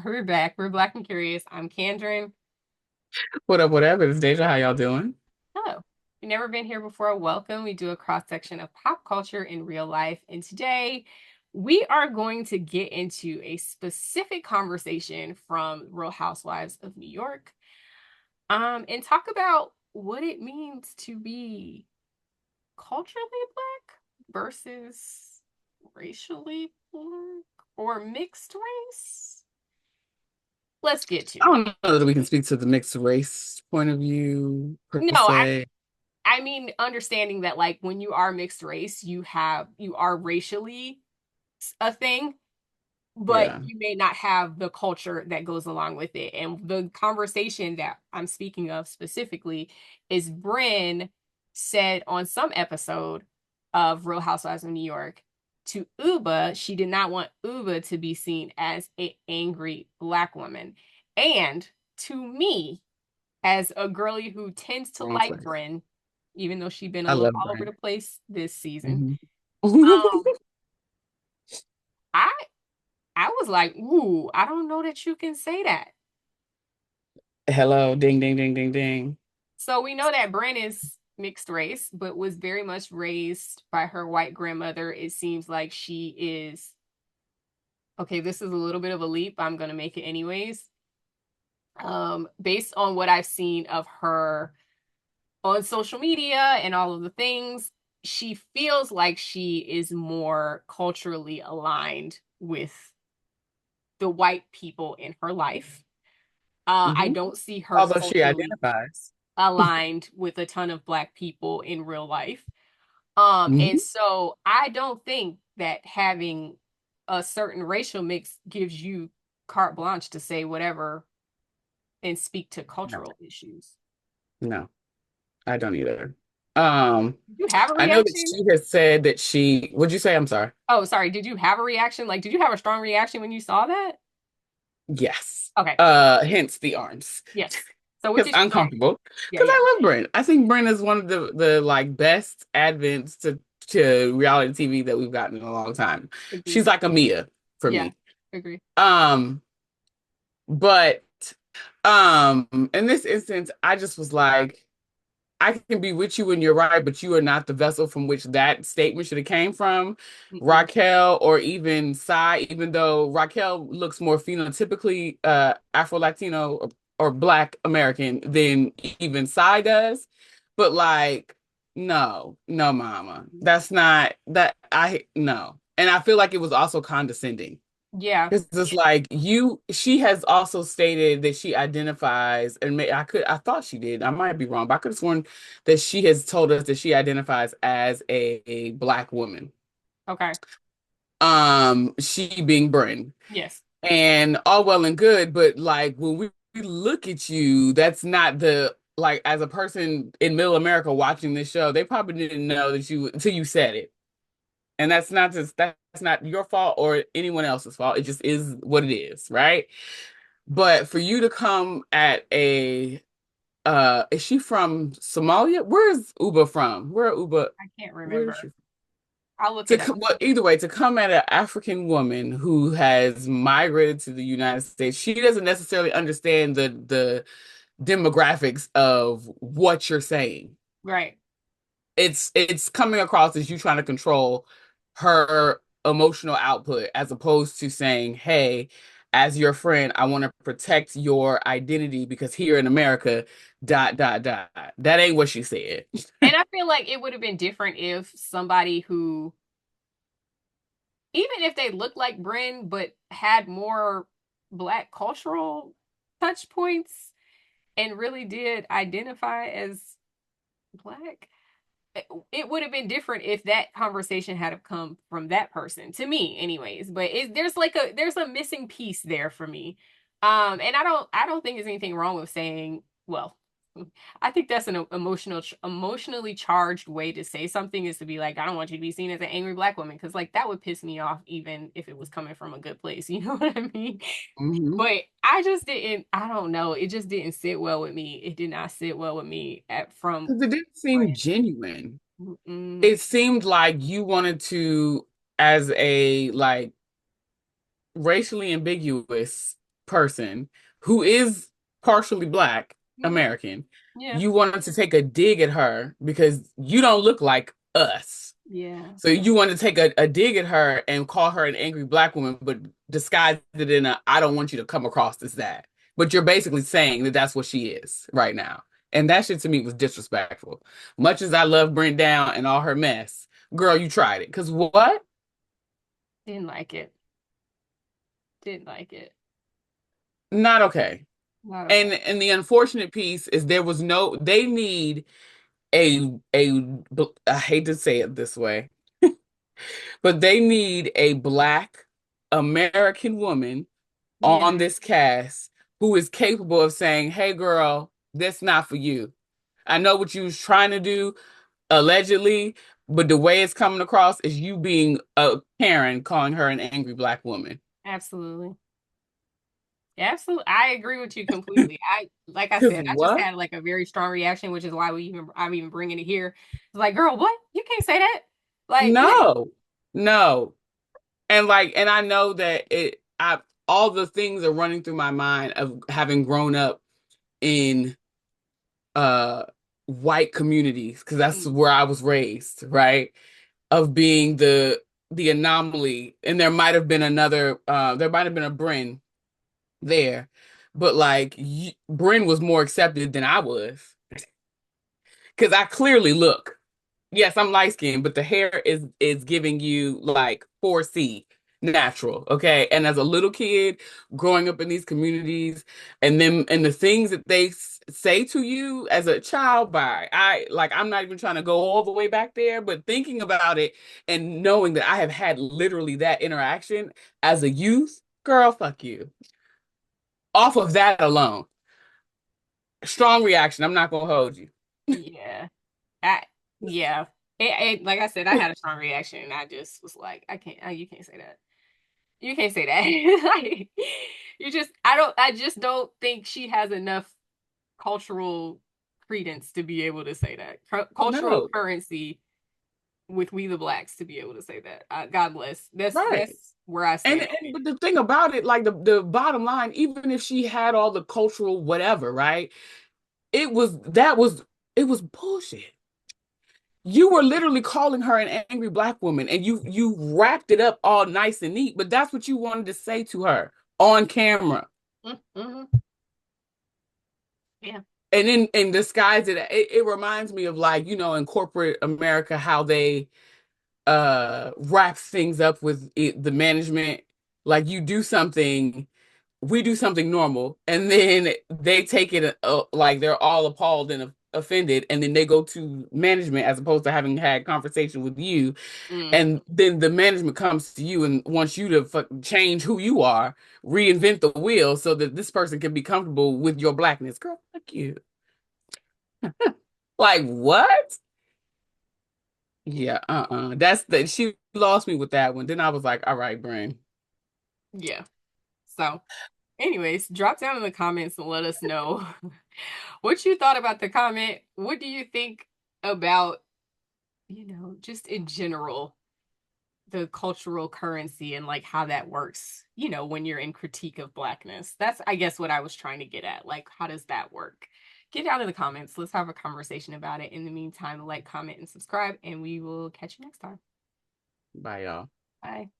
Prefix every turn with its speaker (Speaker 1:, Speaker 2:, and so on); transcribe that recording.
Speaker 1: We're back. We're Black and Curious. I'm Kendrin.
Speaker 2: What up, whatever? It's Deja. How y'all doing?
Speaker 1: Hello. If you've never been here before, welcome. We do a cross section of pop culture in real life. And today we are going to get into a specific conversation from Real Housewives of New York, and talk about what it means to be culturally Black versus racially Black or mixed race. Let's get to
Speaker 2: I
Speaker 1: it.
Speaker 2: don't know that we can speak to the mixed race point of view per
Speaker 1: No,
Speaker 2: se.
Speaker 1: I mean, understanding that like when you are mixed race, you are racially a thing, but
Speaker 2: Yeah.
Speaker 1: you may not have the culture that goes along with it. And the conversation that I'm speaking of specifically is Brynn said on some episode of Real Housewives of New York to Ubah, she did not want Ubah to be seen as an angry Black woman. And to me, as a girly who tends to
Speaker 2: Wrong
Speaker 1: like
Speaker 2: place.
Speaker 1: Brynn, even though she's been a
Speaker 2: I
Speaker 1: little
Speaker 2: love
Speaker 1: all over
Speaker 2: Brynn.
Speaker 1: the place this season.
Speaker 2: Mhm.
Speaker 1: Um, I I was like, ooh, I don't know that you can say that.
Speaker 2: Hello, ding, ding, ding, ding, ding.
Speaker 1: So we know that Brynn is mixed race, but was very much raised by her white grandmother. It seems like she is okay, this is a little bit of a leap. I'm gonna make it anyways. Based on what I've seen of her on social media and all of the things, she feels like she is more culturally aligned with the white people in her life. I
Speaker 2: Hmm.
Speaker 1: don't see her
Speaker 2: Although she
Speaker 1: culturally
Speaker 2: identifies.
Speaker 1: aligned with a ton of black people in real life. And
Speaker 2: Mhm.
Speaker 1: so I don't think that having a certain racial mix gives you carte blanche to say whatever and speak to
Speaker 2: No,
Speaker 1: cultural issues.
Speaker 2: no, I don't either. Um,
Speaker 1: Did you have a
Speaker 2: I know that
Speaker 1: reaction?
Speaker 2: she has said that would you say, I'm sorry?
Speaker 1: Oh, sorry. Did you have a reaction? Like, did you have a strong reaction when you saw that?
Speaker 2: Yes.
Speaker 1: Okay.
Speaker 2: Hence the arms.
Speaker 1: Yes. So what
Speaker 2: Because
Speaker 1: did
Speaker 2: I'm
Speaker 1: okay.
Speaker 2: comfortable.
Speaker 1: Yeah,
Speaker 2: Because
Speaker 1: yeah.
Speaker 2: I love Brynn. I think Brynn is one of the like best advents to reality TV that we've gotten in a long time.
Speaker 1: Agree.
Speaker 2: She's like a Mia for
Speaker 1: Yeah,
Speaker 2: me.
Speaker 1: agree.
Speaker 2: Um, but in this instance, I just was like, I can be with you when you're right, but you are not the vessel from which that statement should have came from.
Speaker 1: Mm-mm.
Speaker 2: Raquel or even Sai, even though Raquel looks more phenotypically Afro-Latino or Black American than even Sai does. But like, no, no, mama. That's not that I no. And I feel like it was also condescending.
Speaker 1: Yeah.
Speaker 2: It's just like she has also stated that she identifies, and I thought she did. I might be wrong, but I could have sworn that she has told us that she identifies as a Black woman.
Speaker 1: Okay.
Speaker 2: She being Brynn.
Speaker 1: Yes.
Speaker 2: And all well and good, but like when we look at you, that's not the like as a person in middle America watching this show, they probably didn't know that you until you said it. And that's not your fault or anyone else's fault. It just is what it is, right? But for you to come at a is she from Somalia? Where is Ubah from?
Speaker 1: I can't
Speaker 2: Where is
Speaker 1: remember.
Speaker 2: she
Speaker 1: I'll look it up.
Speaker 2: well, either way, to come at an African woman who has migrated to the United States, she doesn't necessarily understand the demographics of what you're saying.
Speaker 1: Right.
Speaker 2: It's coming across as you trying to control her emotional output as opposed to saying, "Hey, as your friend, I want to protect your identity because here in America, dot dot dot." That ain't what she said.
Speaker 1: And I feel like it would have been different if somebody who, even if they looked like Bryn, but had more black cultural touch points and really did identify as black, it would have been different if that conversation had have come from that person to me anyways, but there's a missing piece there for me. And I don't think there's anything wrong with saying, well, I think that's an emotionally charged way to say something, is to be like, I don't want you to be seen as an angry black woman, because like that would piss me off even if it was coming from a good place. You know what I mean?
Speaker 2: Hmm.
Speaker 1: But I just didn't, I don't know, it just didn't sit well with me. It did not sit well with me at from
Speaker 2: Because it didn't seem
Speaker 1: Brand.
Speaker 2: genuine.
Speaker 1: Mm-mm.
Speaker 2: It seemed like you wanted to, as a like racially ambiguous, person who is partially black
Speaker 1: Hmm.
Speaker 2: American,
Speaker 1: Yeah.
Speaker 2: you wanted to take a dig at her because you don't look like us.
Speaker 1: Yeah.
Speaker 2: So you want to take a dig at her and call her an angry black woman, but disguise it in a I don't want you to come across as that. But you're basically saying that that's what she is right now. And that shit to me was disrespectful. Much as I love Brynn Down and all her mess, girl, you tried it. Because what?
Speaker 1: Didn't like it. Didn't like it.
Speaker 2: Not okay.
Speaker 1: Not okay.
Speaker 2: And the unfortunate piece is there was no they need a I hate to say it this way, but they need a black American woman
Speaker 1: Yeah.
Speaker 2: on this cast who is capable of saying, "Hey, girl, that's not for you. I know what you was trying to do, allegedly, but the way it's coming across is you being a Karen, calling her an angry black woman."
Speaker 1: Absolutely. Absolutely. I agree with you completely. Like I
Speaker 2: Because
Speaker 1: said, I just
Speaker 2: what?
Speaker 1: had like a very strong reaction, which is why I'm even bringing it here. It's like, girl, what? You can't say that. Like,
Speaker 2: No, no. And I know that I all the things are running through my mind of having grown up in uh white communities because that's
Speaker 1: mm,
Speaker 2: where I was raised, right? Of being the anomaly, and there might have been a Brynn there, but like Brynn was more accepted than I was because I clearly look. Yes, I'm light skinned, but the hair is giving you like 4C natural, okay? And as a little kid growing up in these communities and the things that they say to you as a child by I'm not even trying to go all the way back there, but thinking about it and knowing that I have had literally that interaction as a youth, girl, fuck you. Off of that alone, strong reaction. I'm not gonna hold you.
Speaker 1: yeah. I yeah. Like I said, I had a strong reaction and I just was like, I can't, you can't say that. You can't say that. Like, I just don't think she has enough cultural credence to be able to say that. Cultural
Speaker 2: No,
Speaker 1: currency with We the Blacks to be able to say that. God bless.
Speaker 2: right.
Speaker 1: That's where I stand on
Speaker 2: And
Speaker 1: it.
Speaker 2: but the thing about it, like the bottom line, even if she had all the cultural whatever, right? It was that was it was bullshit. You were literally calling her an angry black woman, and you wrapped it up all nice and neat, but that's what you wanted to say to her on camera.
Speaker 1: Mm-hmm. Yeah.
Speaker 2: And then in disguise it reminds me of like, in corporate America, how they wrap things up with the management. Like you do something we do something normal and then they take it like they're all appalled and offended and then they go to management as opposed to having had conversation with you
Speaker 1: Mm.
Speaker 2: and then the management comes to you and wants you to change who you are, reinvent the wheel so that this person can be comfortable with your blackness. Girl, fuck you. Like what? Yeah, that's that she lost me with that one. Then I was like, all right, Brynn.
Speaker 1: Yeah. So, anyways, drop down in the comments and let us know what you thought about the comment. What do you think about, just in general, the cultural currency and like how that works, when you're in critique of blackness? That's, I guess, what I was trying to get at. Like, how does that work? Get down in the comments. Let's have a conversation about it. In the meantime, like, comment, and subscribe, and we will catch you next time.
Speaker 2: Bye, y'all.
Speaker 1: Bye.